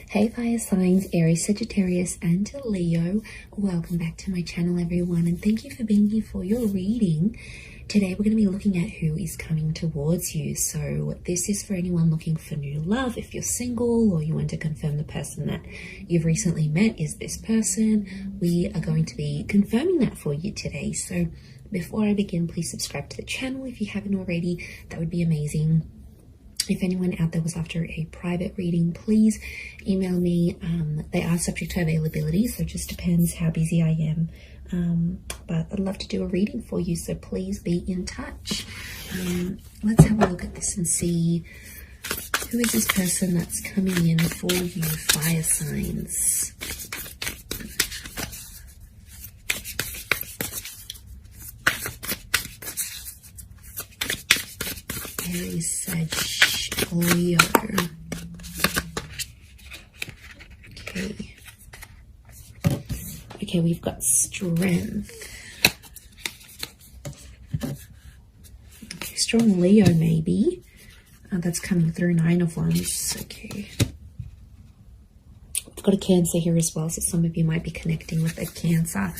Hey fire signs, Aries, Sagittarius and Leo. Welcome back to my channel everyone, and thank you for being here for your reading. Today we're going to be looking at who is coming towards you. So this is for anyone looking for new love. If you're single or you want to confirm the person that you've recently met is this person, we are going to be confirming that for you today. So before I begin, please subscribe to the channel if you haven't already. That would be amazing. If anyone out there was after a private reading, please email me. They are subject to availability, so it just depends how busy I am. But I'd love to do a reading for you, so please be in touch. Let's have a look at this and see who is this person that's coming in for you, fire signs. Aries, Sag, Leo. Okay, we've got strength. Okay, strong Leo maybe. That's coming through, 9 of Wands. Okay. We've got a Cancer here as well, so some of you might be connecting with a Cancer.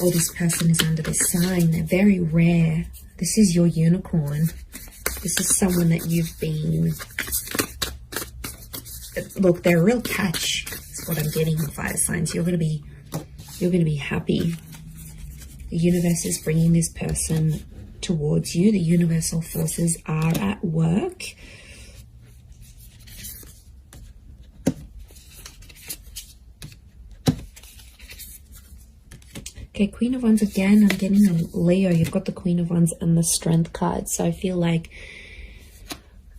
Or this person is under this sign. They're very rare. This is your unicorn. This is someone that you've been, look, they're a real catch. That's what I'm getting on fire signs. You're going to be happy. The universe is bringing this person towards you. The universal forces are at work. Okay, Queen of Wands again. I'm getting a Leo. You've got the Queen of Wands and the Strength card. So I feel like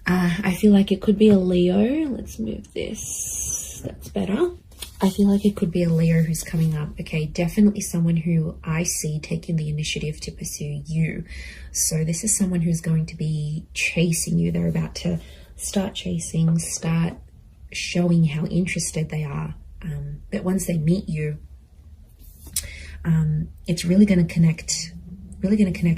it could be a Leo. Let's move this. That's better. I feel like it could be a Leo who's coming up. Okay, definitely someone who I see taking the initiative to pursue you. So this is someone who's going to be chasing you. They're about to start chasing, start showing how interested they are. But once they meet you, it's really going to connect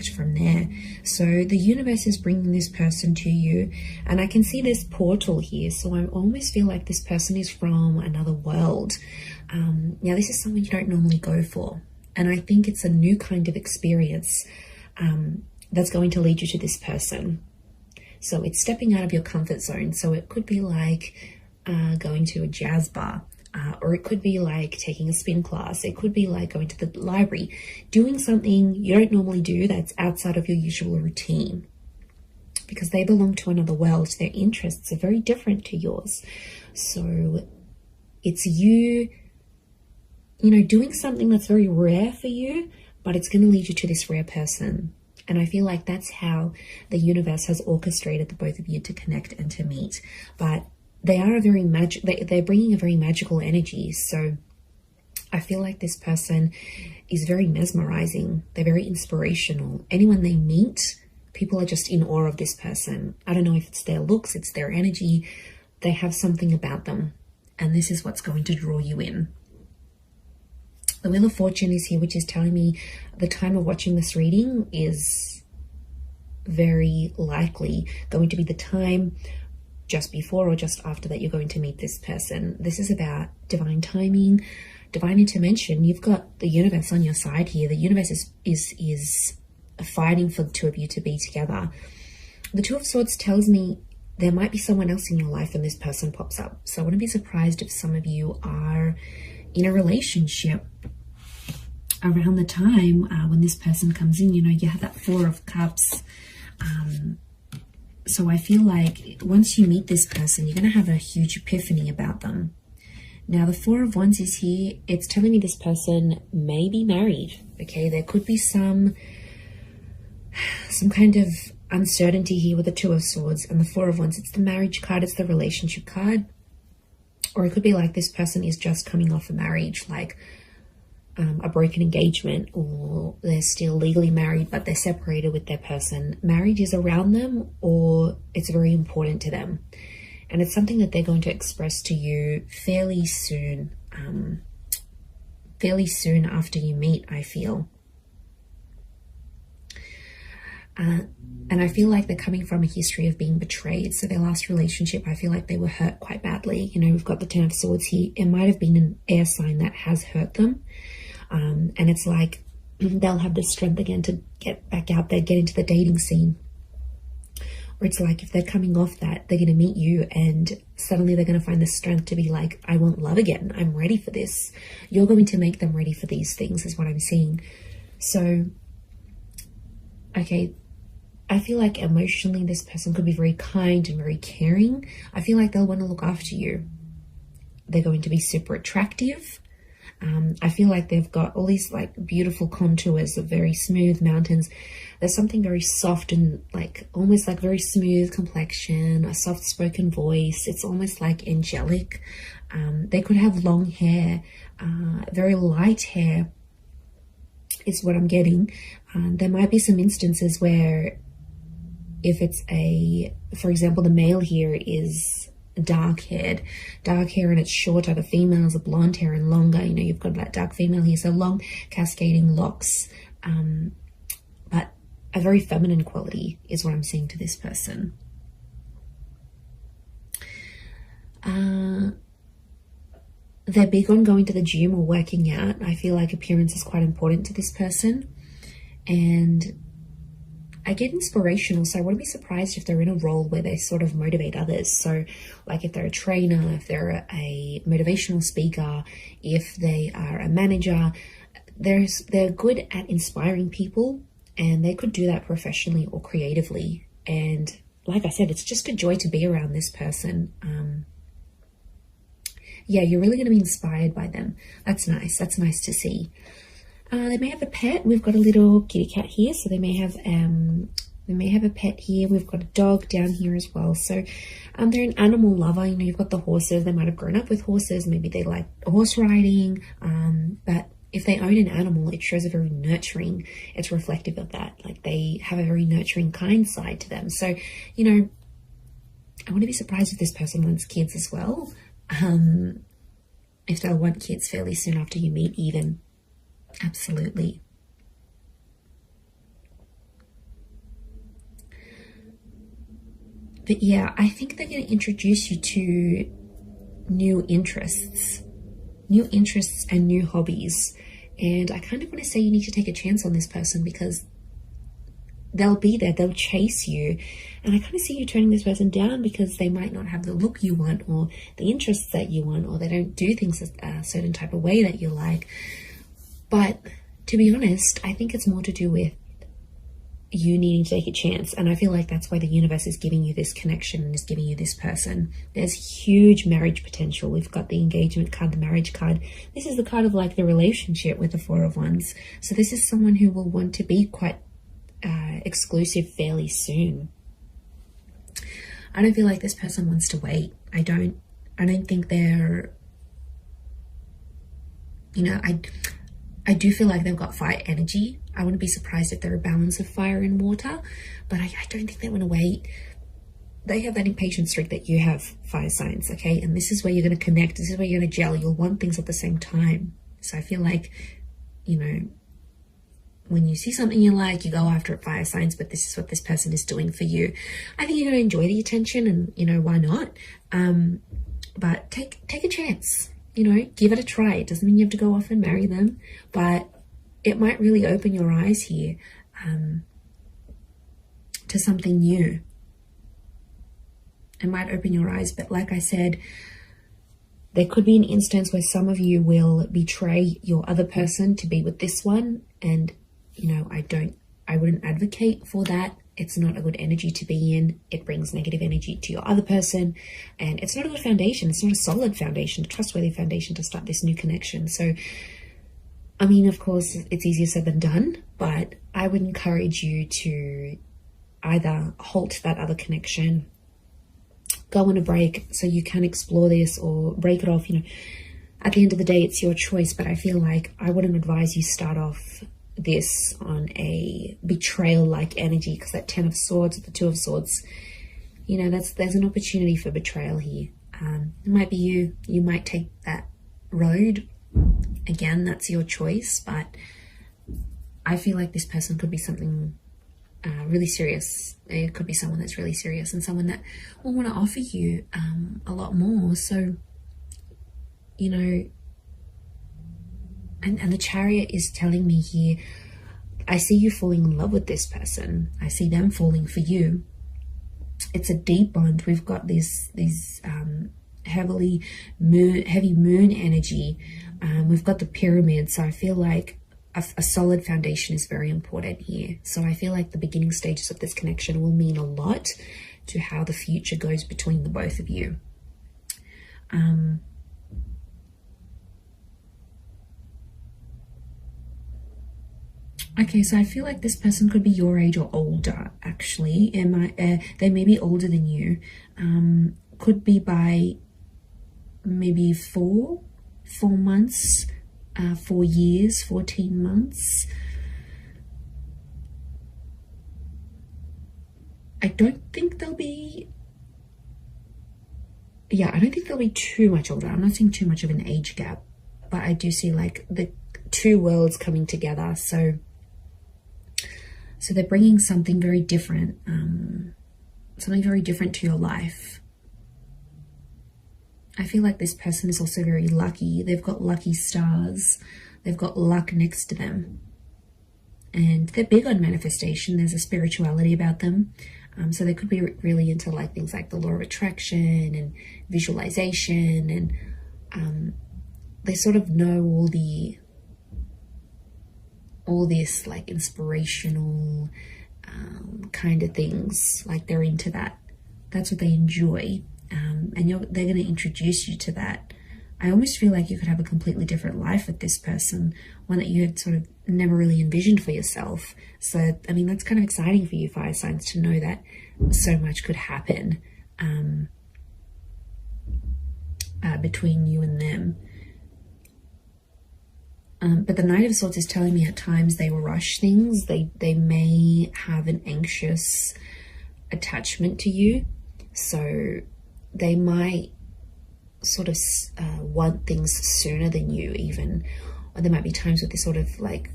from there. So the universe is bringing this person to you, and I can see this portal here. So I almost feel like this person is from another world. Now this is someone you don't normally go for, and I think it's a new kind of experience that's going to lead you to this person. So it's stepping out of your comfort zone. So it could be like going to a jazz bar. Or it could be like taking a spin class. It could be like going to the library, doing something you don't normally do that's outside of your usual routine, because they belong to another world. Their interests are very different to yours. So it's you doing something that's very rare for you, but it's going to lead you to this rare person. And I feel like that's how the universe has orchestrated the both of you to connect and to meet. But they are they're bringing a very magical energy. So I feel like this person is very mesmerizing. They're very inspirational. Anyone they meet, people are just in awe of this person. I don't know if it's their looks, it's their energy. They have something about them, and this is what's going to draw you in. The Wheel of Fortune is here, which is telling me the time of watching this reading is very likely going to be the time just before or just after that you're going to meet this person. This is about divine timing, divine intervention. You've got the universe on your side here. The universe is fighting for the two of you to be together. The Two of Swords tells me there might be someone else in your life and this person pops up. So I wouldn't be surprised if some of you are in a relationship around the time when this person comes in. You have that Four of Cups. So I feel like once you meet this person, you're going to have a huge epiphany about them. Now, the Four of Wands is here. It's telling me this person may be married. Okay, there could be some kind of uncertainty here with the Two of Swords and the Four of Wands. It's the marriage card. It's the relationship card. Or it could be like this person is just coming off a marriage, like a broken engagement, or they're still legally married but they're separated with their person. Marriage is around them, or it's very important to them, and it's something that they're going to express to you fairly soon after you meet, I feel. And I feel like they're coming from a history of being betrayed. So their last relationship, I feel like they were hurt quite badly. You know, we've got the Ten of Swords here. It might have been an air sign that has hurt them. And it's like they'll have the strength again to get back out there, get into the dating scene. Or it's like if they're coming off that, they're going to meet you and suddenly they're going to find the strength to be like, I want love again. I'm ready for this. You're going to make them ready for these things is what I'm seeing. So, okay, I feel like emotionally this person could be very kind and very caring. I feel like they'll want to look after you. They're going to be super attractive. I feel like they've got all these like beautiful contours of very smooth mountains. There's something very soft and like almost like very smooth complexion, a soft spoken voice. It's almost like angelic. They could have long hair, very light hair is what I'm getting. There might be some instances where if it's for example, the male here is dark hair and it's shorter. The females are blonde hair and longer. You know, you've got that dark female here, so long cascading locks, but a very feminine quality is what I'm seeing to this person. They're big on going to the gym or working out. I feel like appearance is quite important to this person, and I get inspirational, so I wouldn't be surprised if they're in a role where they sort of motivate others. So like if they're a trainer, if they're a motivational speaker, if they are a manager, they're good at inspiring people, and they could do that professionally or creatively. And like I said, it's just a joy to be around this person. Yeah, you're really going to be inspired by them. That's nice. That's nice to see. They may have a pet. We've got a little kitty cat here, so they may have a pet here. We've got a dog down here as well. So they're an animal lover. You know, you've got the horses. They might have grown up with horses. Maybe they like horse riding. But if they own an animal, it shows a very nurturing. It's reflective of that. Like they have a very nurturing, kind side to them. So, you know, I wouldn't be surprised if this person wants kids as well. If they'll want kids fairly soon after you meet, even. Absolutely. But yeah, I think they're going to introduce you to new interests and new hobbies. And I kind of want to say you need to take a chance on this person, because they'll be there, they'll chase you. And I kind of see you turning this person down because they might not have the look you want or the interests that you want, or they don't do things a certain type of way that you like. But to be honest, I think it's more to do with you needing to take a chance. And I feel like that's why the universe is giving you this connection and is giving you this person. There's huge marriage potential. We've got the engagement card, the marriage card. This is the card of like the relationship with the Four of Wands. So this is someone who will want to be quite exclusive fairly soon. I don't feel like this person wants to wait. I don't think they're, you know, I do feel like they've got fire energy. I wouldn't be surprised if they're a balance of fire and water, but I don't think they want to wait. They have that impatient streak that you have, fire signs, okay? And this is where you're going to connect. This is where you're going to gel. You'll want things at the same time. So I feel like, you know, when you see something you like, you go after it, fire signs, but this is what this person is doing for you. I think you're going to enjoy the attention, and, you know, why not? But take a chance. You know, give it a try. It doesn't mean you have to go off and marry them, but it might really open your eyes here to something new. It might open your eyes, but like I said, there could be an instance where some of you will betray your other person to be with this one, and, you know, I wouldn't advocate for that. It's not a good energy to be in. It brings negative energy to your other person, and it's not a good foundation. It's not a solid foundation, a trustworthy foundation to start this new connection. So, I mean, of course, it's easier said than done, but I would encourage you to either halt that other connection, go on a break so you can explore this, or break it off. You know, at the end of the day, it's your choice, but I feel like I wouldn't advise you start off this on a betrayal-like energy, because that Ten of Swords, the Two of Swords, you know, there's an opportunity for betrayal here. It might be you might take that road. Again, that's your choice, but I feel like this person could be something really serious. It could be someone that's really serious and someone that will want to offer you a lot more. So, you know, and the Chariot is telling me here, I see you falling in love with this person. I see them falling for you. It's a deep bond. We've got these heavy moon energy. We've got the pyramid. So I feel like a solid foundation is very important here. So I feel like the beginning stages of this connection will mean a lot to how the future goes between the both of you. Okay, so I feel like this person could be your age or older, actually. They may be older than you. Could be by maybe 4 months, 4 years, 14 months. I don't think they'll be... Yeah, I don't think they'll be too much older. I'm not seeing too much of an age gap, but I do see like the two worlds coming together. So they're bringing something very different, to your life. I feel like this person is also very lucky. They've got lucky stars. They've got luck next to them. And they're big on manifestation. There's a spirituality about them. So they could be really into like things like the law of attraction and visualization. And they sort of know all this like inspirational kind of things. Like they're into that. That's what they enjoy. And they're going to introduce you to that. I almost feel like you could have a completely different life with this person, one that you had sort of never really envisioned for yourself. So, I mean, that's kind of exciting for you, fire signs, to know that so much could happen between you and them. But the Knight of Swords is telling me at times they will rush things. They may have an anxious attachment to you. So they might sort of want things sooner than you even. Or there might be times where they sort of like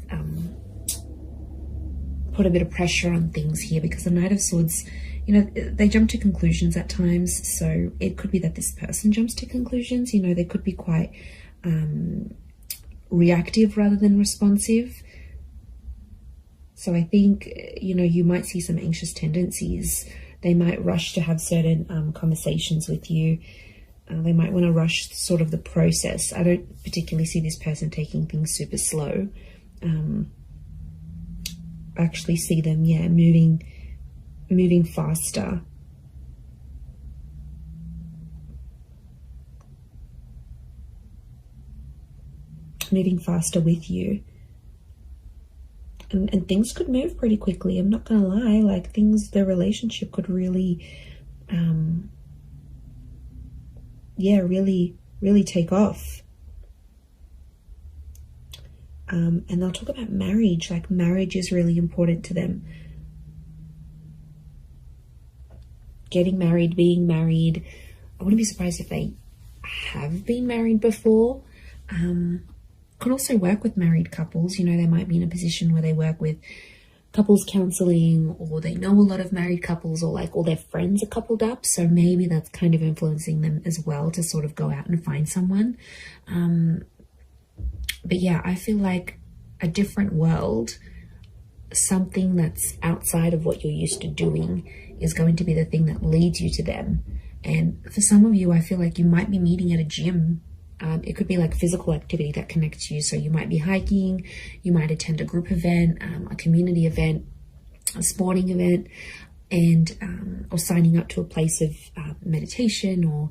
put a bit of pressure on things here, because the Knight of Swords, you know, they jump to conclusions at times. So it could be that this person jumps to conclusions. You know, they could be quite reactive rather than responsive. So I think, you know, you might see some anxious tendencies. They might rush to have certain conversations with you. They might want to rush sort of the process. I don't particularly see this person taking things super slow. I actually see them, yeah, moving faster. Moving faster with you. And things could move pretty quickly. I'm not gonna lie, like the relationship could really really take off. And they'll talk about marriage. Like marriage is really important to them. Getting married, being married. I wouldn't be surprised if they have been married before. Could also work with married couples. You know, they might be in a position where they work with couples counseling, or they know a lot of married couples, or like all their friends are coupled up. So maybe that's kind of influencing them as well to sort of go out and find someone. But yeah, I feel like a different world, something that's outside of what you're used to doing, is going to be the thing that leads you to them. And for some of you, I feel like you might be meeting at a gym. It could be like physical activity that connects you. So you might be hiking, you might attend a group event, a community event, a sporting event, and or signing up to a place of meditation, or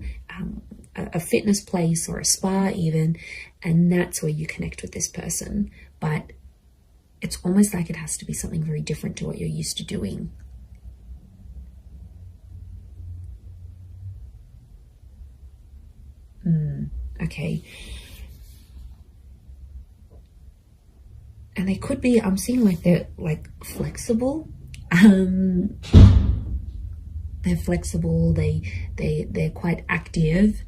a fitness place, or a spa even. And that's where you connect with this person. But it's almost like it has to be something very different to what you're used to doing. Okay. And they could be, I'm seeing like they're like flexible. They're flexible, they're quite active.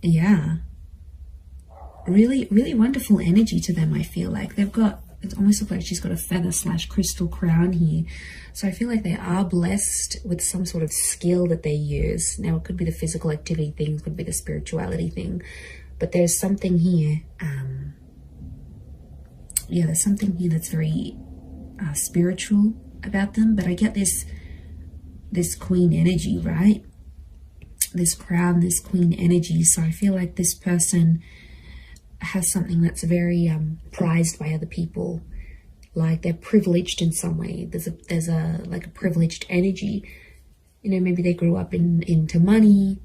Yeah. Really, really wonderful energy to them, I feel like. They've got it almost looks like she's got a feather / crystal crown here. So I feel like they are blessed with some sort of skill that they use. Now it could be the physical activity thing, could be the spirituality thing, but there's something here. Yeah, there's something here that's very spiritual about them. But I get this queen energy, right? This crown, this queen energy. So I feel like this person has something that's very prized by other people, like they're privileged in some way. There's a like a privileged energy, you know. Maybe they grew up into money,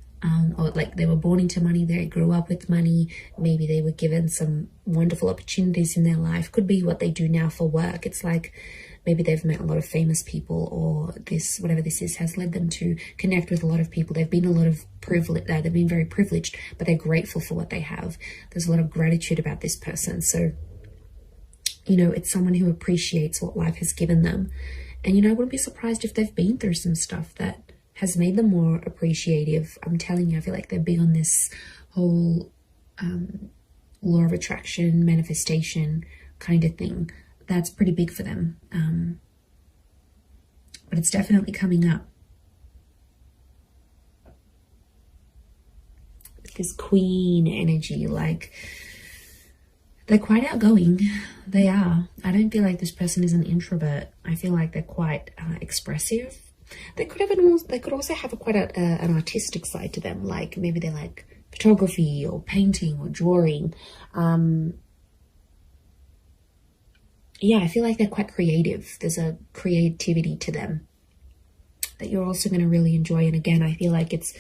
or like they were born into money, they grew up with money. Maybe they were given some wonderful opportunities in their life. Could be what they do now for work. It's like maybe they've met a lot of famous people, or this, whatever this is, has led them to connect with a lot of people. They've been they've been very privileged, but they're grateful for what they have. There's a lot of gratitude about this person. So, you know, it's someone who appreciates what life has given them. And, you know, I wouldn't be surprised if they've been through some stuff that has made them more appreciative. I'm telling you, I feel like they're big on this whole law of attraction, manifestation kind of thing. That's pretty big for them. But it's definitely coming up. This queen energy, like they're quite outgoing. They are. I don't feel like this person is an introvert. I feel like they're quite expressive. They could also have quite an artistic side to them. Like maybe they like photography or painting or drawing. Yeah, I feel like they're quite creative. There's a creativity to them that you're also going to really enjoy. And again, I feel like it's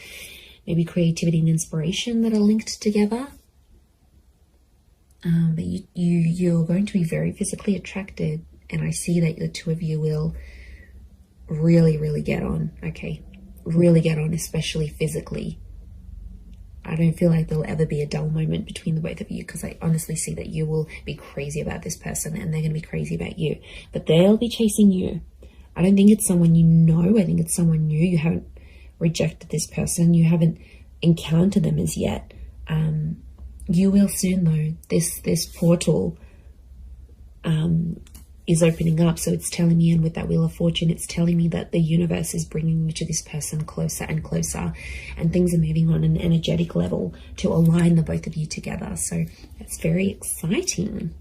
maybe creativity and inspiration that are linked together. But you're going to be very physically attracted. And I see that the two of you will really, really get on. Okay, really get on, especially physically. I don't feel like there'll ever be a dull moment between the both of you, because I honestly see that you will be crazy about this person and they're going to be crazy about you. But they'll be chasing you. I don't think it's someone you know. I think it's someone new. You haven't rejected this person. You haven't encountered them as yet. You will soon, though. This portal is opening up. So it's telling me, and with that Wheel of Fortune, it's telling me that the universe is bringing you to this person closer and closer, and things are moving on an energetic level to align the both of you together. So that's very exciting.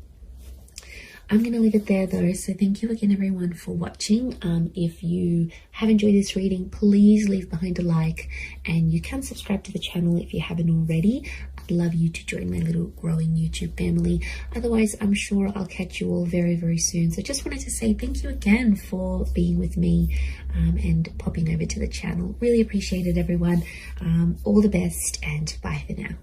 I'm going to leave it there though. So thank you again everyone for watching. If you have enjoyed this reading, please leave behind a like, and you can subscribe to the channel if you haven't already. I'd love you to join my little growing YouTube family. Otherwise, I'm sure I'll catch you all very, very soon. So just wanted to say thank you again for being with me and popping over to the channel. Really appreciate it, everyone. All the best, and bye for now.